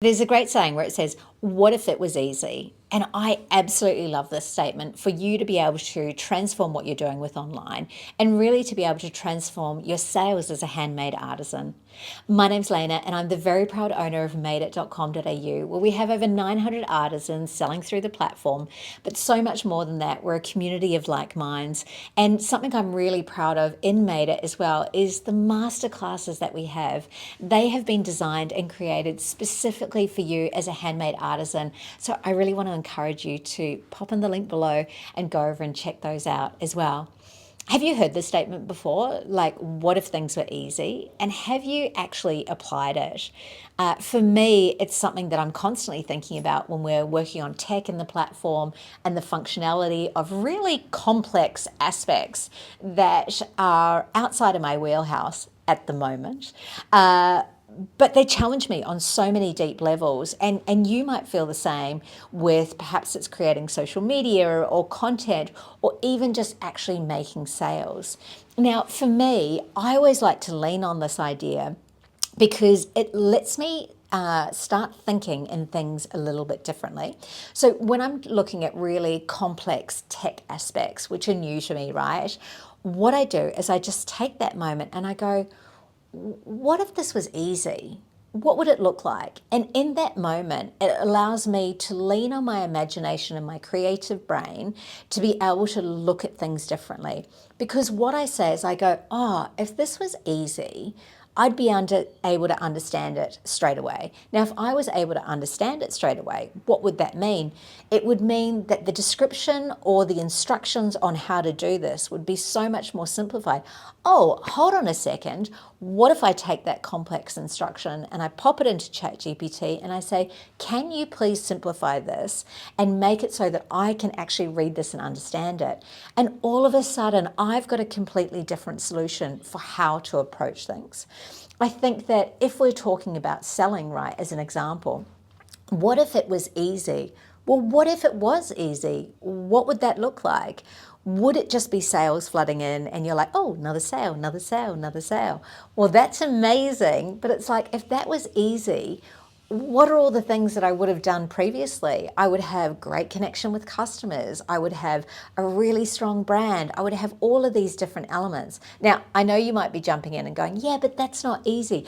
There's a great saying where it says, what if it was easy? And I absolutely love this statement for you to be able to transform what you're doing with online and really to be able to transform your sales as a handmade artisan. My name's Lena and I'm the very proud owner of madeit.com.au, where we have over 900 artisans selling through the platform, but so much more than that. We're a community of like minds, and something I'm really proud of in Made It as well is the masterclasses that we have. They have been designed and created specifically for you as a handmade artisan. So I really want to encourage you to pop in the link below and go over and check those out as well. Have you heard this statement before? Like, what if things were easy? And have you actually applied it? For me, it's something that I'm constantly thinking about when we're working on tech in the platform and the functionality of really complex aspects that are outside of my wheelhouse at the moment. But they challenge me on so many deep levels, and you might feel the same with perhaps it's creating social media or content or even just actually making sales. Now, for me, I always like to lean on this idea because it lets me start thinking in things a little bit differently. So when I'm looking at really complex tech aspects, which are new to me, right, what I do is I just take that moment and I go, what if this was easy? What would it look like? And in that moment, it allows me to lean on my imagination and my creative brain to be able to look at things differently. Because what I say is I go, oh, if this was easy, I'd be able to understand it straight away. Now, if I was able to understand it straight away, what would that mean? It would mean that the description or the instructions on how to do this would be so much more simplified. Oh, hold on a second. What if I take that complex instruction and I pop it into ChatGPT and I say, can you please simplify this and make it so that I can actually read this and understand it? And all of a sudden, I've got a completely different solution for how to approach things. I think that if we're talking about selling, right, as an example, what if it was easy? Well, what if it was easy? What would that look like? Would it just be sales flooding in and you're like, oh, another sale, another sale, another sale? Well, that's amazing. But it's like, if that was easy, what are all the things that I would have done previously? I would have great connection with customers. I would have a really strong brand. I would have all of these different elements. Now, I know you might be jumping in and going, yeah, but that's not easy.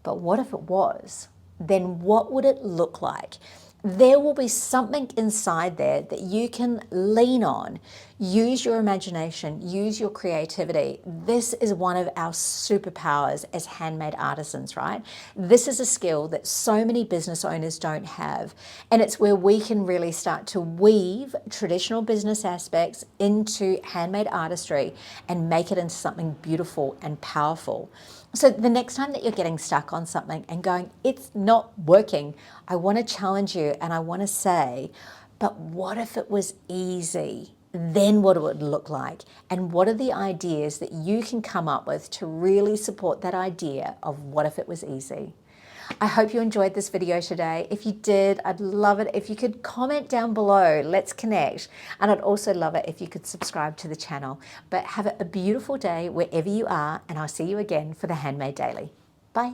But what if it was? Then what would it look like? There will be something inside there that you can lean on. Use your imagination, use your creativity. This is one of our superpowers as handmade artisans, right? This is a skill that so many business owners don't have. And it's where we can really start to weave traditional business aspects into handmade artistry and make it into something beautiful and powerful. So the next time that you're getting stuck on something and going, it's not working, I want to challenge you and I want to say, but what if it was easy? Then what would it look like? And what are the ideas that you can come up with to really support that idea of what if it was easy? I hope you enjoyed this video today. If you did, I'd love it if you could comment down below. Let's connect. And I'd also love it if you could subscribe to the channel. But have a beautiful day wherever you are, and I'll see you again for the Handmade Daily. Bye.